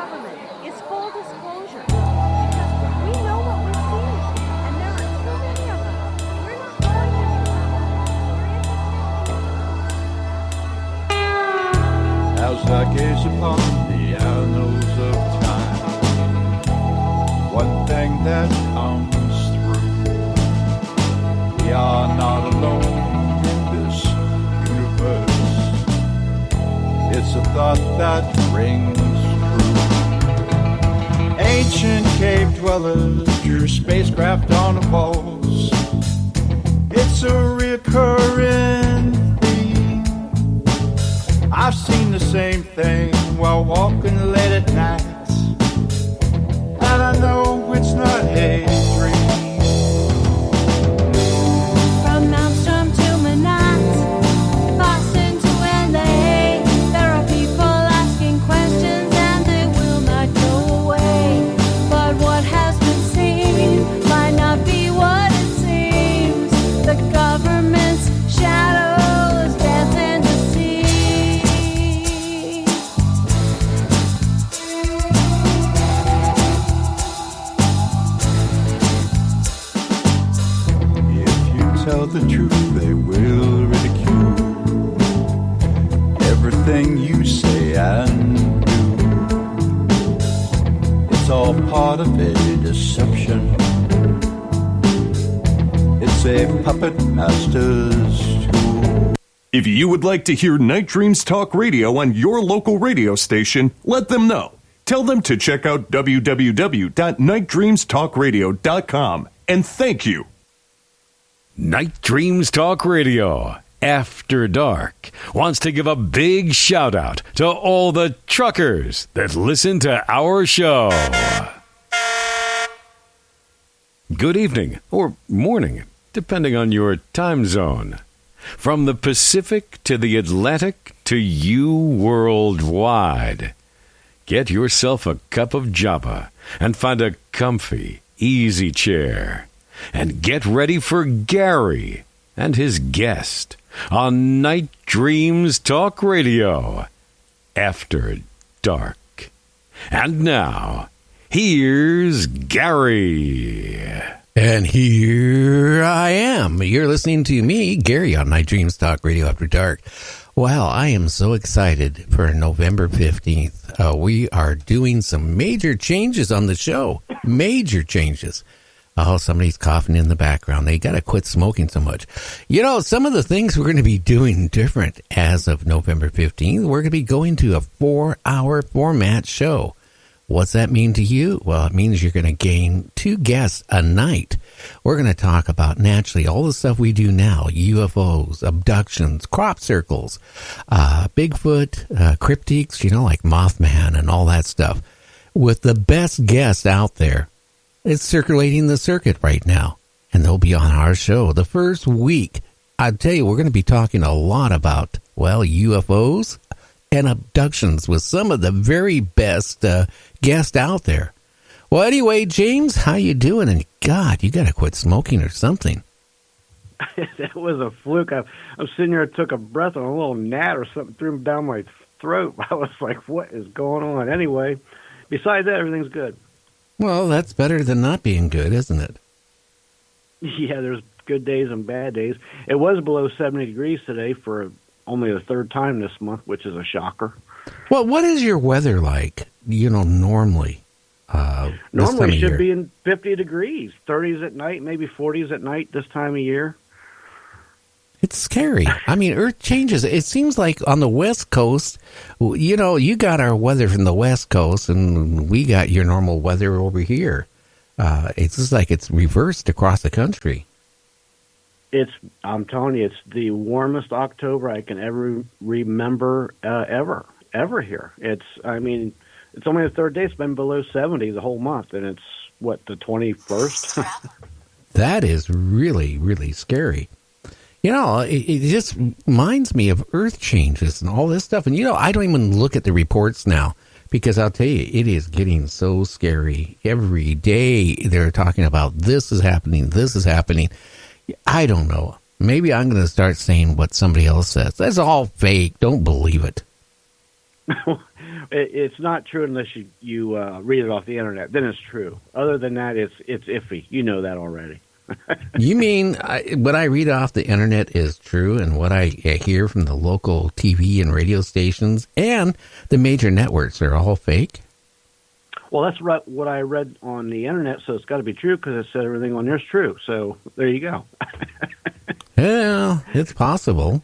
government. It's full disclosure. Because we know what we're seeing, and there are too many of us. We're not going to. As I gaze upon the annals of time, one thing that comes through: we are not alone in this universe. It's a thought that rings true. Ancient cave dwellers drew spacecraft on the walls. It's a recurring theme. I've seen the same thing while walking late at night, and I know it's not a dream. From Malmstrom to Manat, Boston to LA, there are people asking questions and they will not go away. But what has been seen might not be what it seems. The government's shadow is dancing to see. If you tell the truth, they will ridicule everything you say and do. It's all part of a deception. It's a puppet master's tool. If you would like to hear Night Dreams Talk Radio on your local radio station, let them know. Tell them to check out www.nightdreamstalkradio.com. And thank you. Night Dreams Talk Radio, After Dark, wants to give a big shout out to all the truckers that listen to our show. Good evening or morning, depending on your time zone. From the Pacific to the Atlantic to you worldwide. Get yourself a cup of Java and find a comfy, easy chair. And get ready for Gary and his guest on Night Dreams Talk Radio, After Dark. And now, here's Gary. And here I am. You're listening to me, Gary, on Night Dreams Talk Radio After Dark. Wow, I am so excited for November 15th. We are doing some major changes on the show. Major changes. Oh, somebody's coughing in the background. They got to quit smoking so much. You know, some of the things we're going to be doing different as of November 15th. We're going to be going to a 4-hour format show. What's that mean to you? Well, it means you're going to gain 2 guests a night. We're going to talk about, naturally, all the stuff we do now. UFOs, abductions, crop circles, Bigfoot, cryptids, you know, like Mothman and all that stuff. With the best guests out there. It's circulating the circuit right now. And they'll be on our show the first week. I tell you, we're going to be talking a lot about, well, UFOs and abductions with some of the very best guests out there. Well, anyway, James, how you doing? And God, you got to quit smoking or something. That was a fluke. I'm sitting here, took a breath on a little gnat or something, threw him down my throat. I was like, what is going on? Anyway, besides that, everything's good. Well, that's better than not being good, isn't it? Yeah, there's good days and bad days. It was below 70 degrees today for only the third time this month, which is a shocker. Well, what is your weather like, you know, normally? Normally it should be in 50 degrees, 30s at night, maybe 40s at night this time of year. It's scary. I mean, Earth changes. It seems like on the West Coast, you know, you got our weather from the West Coast, and we got your normal weather over here. It's just like it's reversed across the country. I'm telling you, it's the warmest October I can ever remember, ever here. It's only the third day. It's been below 70 the whole month, and it's, what, the 21st? That is really, really scary. You know, it just reminds me of Earth changes and all this stuff. And, you know, I don't even look at the reports now because I'll tell you, it is getting so scary. Every day they're talking about this is happening, this is happening. I don't know. Maybe I'm going to start saying what somebody else says. That's all fake. Don't believe it. It's not true unless you read it off the internet. Then it's true. Other than that, it's iffy. You know that already. You mean what I read off the internet is true, and what I hear from the local TV and radio stations and the major networks are all fake? Well, that's what I read on the internet, so it's got to be true because it said everything on there is true. So there you go. Well, it's possible.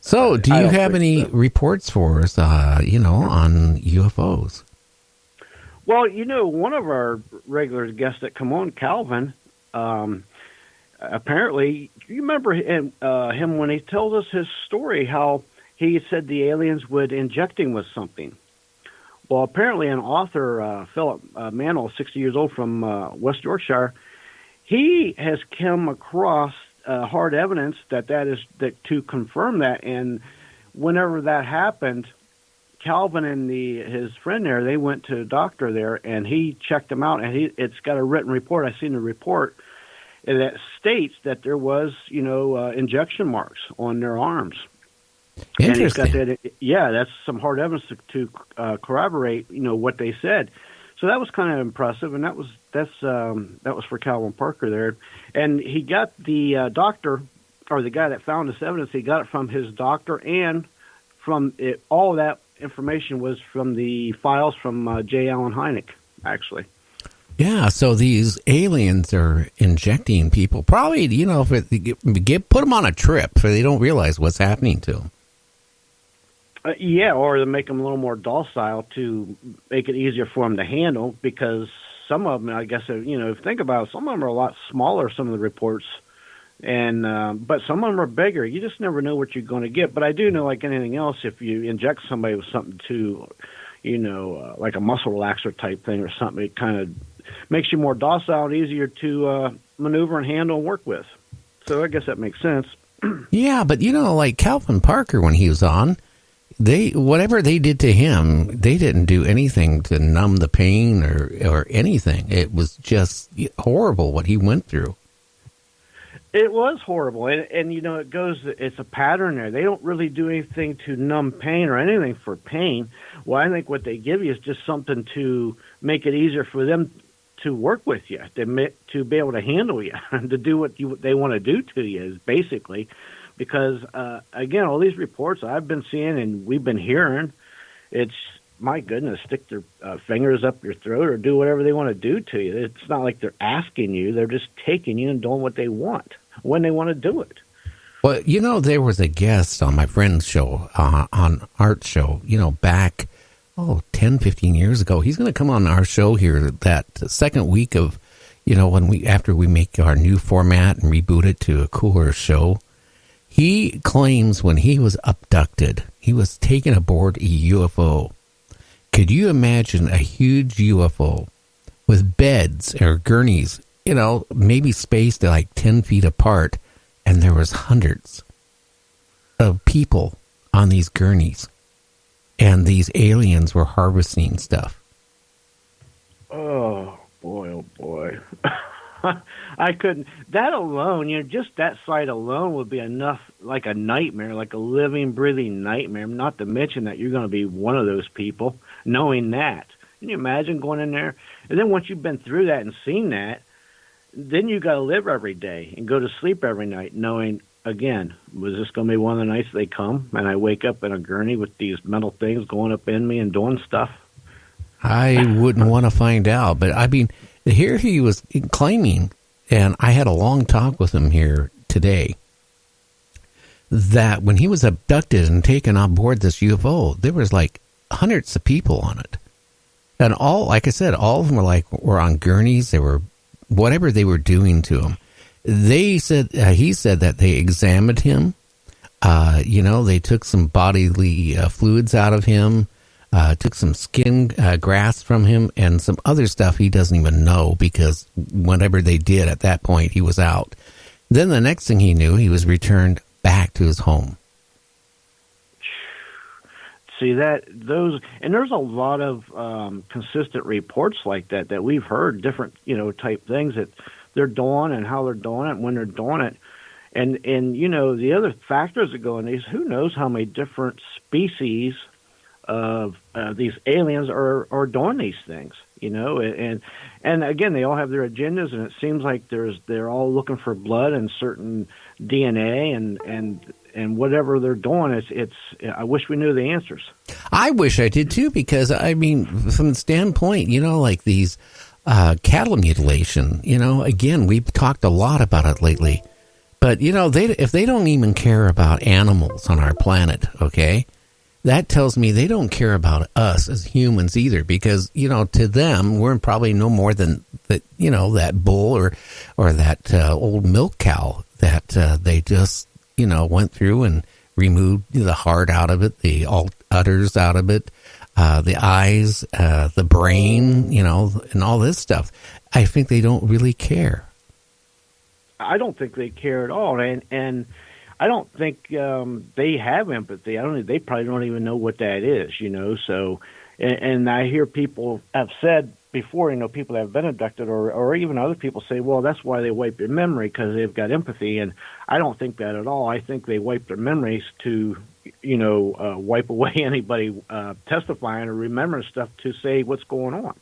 So, do you have any reports for us, on UFOs? Well, one of our regular guests that come on, Calvin, apparently, you remember him when he tells us his story, how he said the aliens would inject him with something. Well, apparently an author, Philip Mantle, 60 years old from West Yorkshire, he has come across hard evidence that to confirm that. And whenever that happened, Calvin and his friend there, they went to a doctor there, and he checked them out, and it's got a written report. I've seen the report that states that there was, injection marks on their arms. Interesting. And he's got that, that's some hard evidence to corroborate, what they said. So that was kind of impressive, and that was for Calvin Parker there. And he got the doctor, or the guy that found this evidence, he got it from his doctor, and from it, all of that information was from the files from J. Allen Hynek, actually. Yeah, so these aliens are injecting people. Probably, if put them on a trip so they don't realize what's happening to them. Or to make them a little more docile to make it easier for them to handle, because some of them, I guess, if you think about it, some of them are a lot smaller, some of the reports, and but some of them are bigger. You just never know what you're going to get. But I do know, like anything else, if you inject somebody with something to, like a muscle relaxer type thing or something, it kind of makes you more docile and easier to maneuver and handle and work with. So I guess that makes sense. Yeah, but like Calvin Parker, when he was on, whatever they did to him, they didn't do anything to numb the pain or anything. It was just horrible what he went through. It was horrible, and it's a pattern there. They don't really do anything to numb pain or anything for pain. Well, I think what they give you is just something to make it easier for them to work with you, to be able to handle you, to do what they want to do to you, is basically. Because, again, all these reports I've been seeing and we've been hearing, it's, my goodness, stick their fingers up your throat or do whatever they want to do to you. It's not like they're asking you. They're just taking you and doing what they want when they want to do it. Well, there was a guest on my friend's show, on Art's show, back, 10, 15 years ago. He's going to come on our show here that second week of, after we make our new format and reboot it to a cooler show. He claims when he was abducted, he was taken aboard a UFO. Could you imagine a huge UFO with beds or gurneys, maybe spaced like 10 feet apart, and there was hundreds of people on these gurneys, and these aliens were harvesting stuff? Oh, boy, oh, boy. I couldn't. That alone, just that sight alone would be enough, like a nightmare, like a living, breathing nightmare, not to mention that you're going to be one of those people, knowing that. Can you imagine going in there? And then once you've been through that and seen that, then you got to live every day and go to sleep every night knowing, again, was this going to be one of the nights they come and I wake up in a gurney with these metal things going up in me and doing stuff? I wouldn't want to find out, but I mean, here he was claiming, and I had a long talk with him here today, that when he was abducted and taken on board this UFO, there was like hundreds of people on it. And like I said, all of them were on gurneys. They were, whatever they were doing to him. He said that they examined him. They took some bodily fluids out of him. Took some skin grafts from him and some other stuff he doesn't even know, because whatever they did at that point, he was out. Then the next thing he knew, he was returned back to his home. See and there's a lot of consistent reports like that we've heard, different type things that they're doing and how they're doing it and when they're doing it, and the other factors that go in these, who knows how many different species these aliens are doing these things, and again, they all have their agendas, and it seems like they're all looking for blood and certain DNA and whatever they're doing. It's I wish we knew the answers. I wish I did too, because I mean, from the standpoint, like these cattle mutilation, again, we've talked a lot about it lately, but if they don't even care about animals on our planet, okay, that tells me they don't care about us as humans either, because to them we're probably no more than that, that bull or that old milk cow that they just went through and removed the heart out of it, the udders out of it, the eyes, the brain, and all this stuff. I think they don't really care. I don't think they care at all, and I don't think they have empathy. They probably don't even know what that is, So, and I hear people have said before, people that have been abducted, or even other people say, well, that's why they wipe their memory, because they've got empathy. And I don't think that at all. I think they wipe their memories to, wipe away anybody testifying or remembering stuff to say what's going on.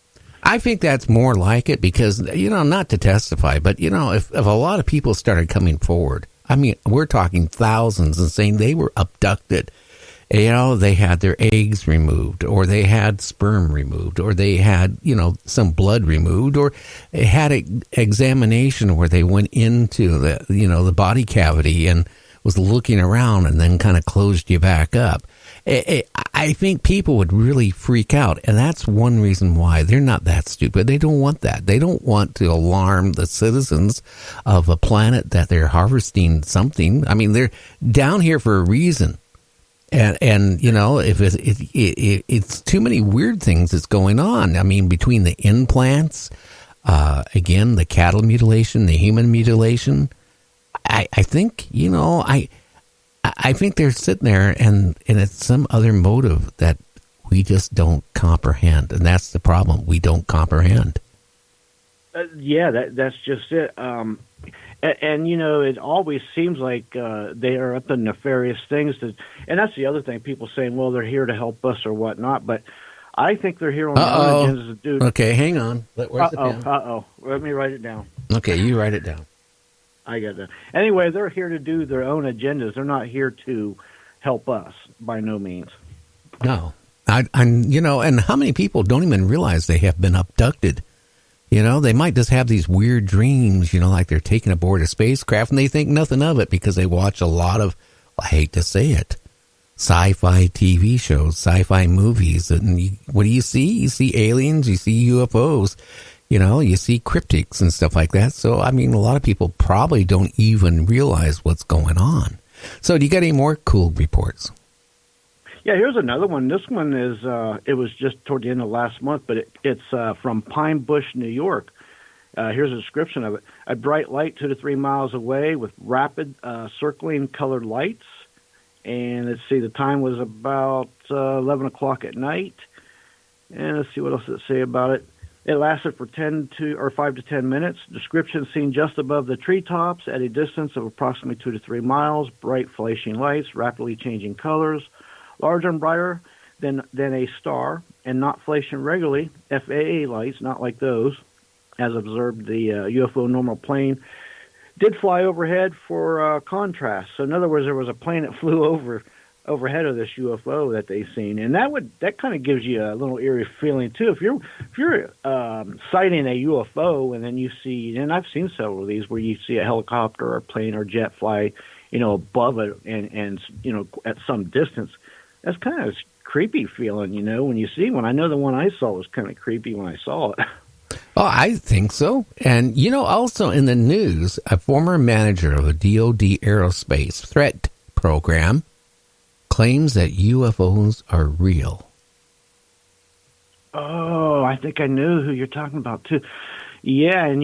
I think that's more like it, because, not to testify, but, if a lot of people started coming forward, I mean, we're talking thousands, and saying they were abducted. They had their eggs removed, or they had sperm removed, or they had, some blood removed, or they had an examination where they went into the body cavity and was looking around and then kind of closed you back up. I think people would really freak out, and that's one reason why they're not that stupid. They don't want that. They don't want to alarm the citizens of a planet that they're harvesting something. I mean, they're down here for a reason. And if it's too many weird things that's going on. I mean, between the implants, again, the cattle mutilation, the human mutilation, I think, I think they're sitting there and it's some other motive that we just don't comprehend. And that's the problem. We don't comprehend. Yeah, that's just it. And it always seems like they are up to nefarious things. And that's the other thing. People saying, well, they're here to help us or whatnot. But I think they're here on their own agendas to do. Okay, hang on. Where's the pen? Let me write it down. Okay, you write it down. I got that. Anyway, they're here to do their own agendas. They're not here to help us by no means. No. And how many people don't even realize they have been abducted? They might just have these weird dreams, like they're taken aboard a spacecraft, and they think nothing of it because they watch a lot of, I hate to say it, sci-fi TV shows, sci-fi movies. And what do you see? You see aliens, you see UFOs, you see cryptics and stuff like that. So, I mean, a lot of people probably don't even realize what's going on. So, do you got any more cool reports? Yeah, here's another one. This one is, it was just toward the end of last month, but it's from Pine Bush, New York. Here's a description of it. A bright light 2 to 3 miles away with rapid circling colored lights. And let's see, the time was about 11 o'clock at night. And let's see, what else does it say about it? It lasted for 5 to 10 minutes. Description: seen just above the treetops at a distance of approximately 2 to 3 miles. Bright flashing lights, rapidly changing colors, larger and brighter than a star, and not flashing regularly. FAA lights, not like those, as observed. The UFO normal plane did fly overhead for contrast. So in other words, there was a plane that flew overhead of this UFO that they've seen, and that kind of gives you a little eerie feeling too. If you're sighting a UFO and then you see, and I've seen several of these where you see a helicopter or a plane or jet fly, above it and at some distance, that's kind of creepy feeling, when you see one. I know the one I saw was kind of creepy when I saw it. Oh, I think so. And, also in the news, a former manager of a DoD aerospace threat program claims that UFOs are real. Oh, I think I know who you're talking about, too. Yeah, and,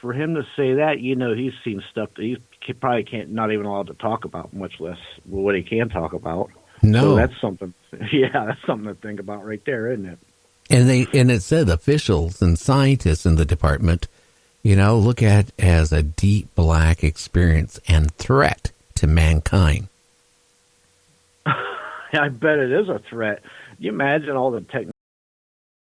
for him to say that, he's seen stuff that he probably not even allowed to talk about, much less what he can talk about. No. So that's something. Yeah, that's something to think about right there, isn't it? And it said officials and scientists in the department, look at it as a deep black experience and threat to mankind. I bet it is a threat. you imagine all the technology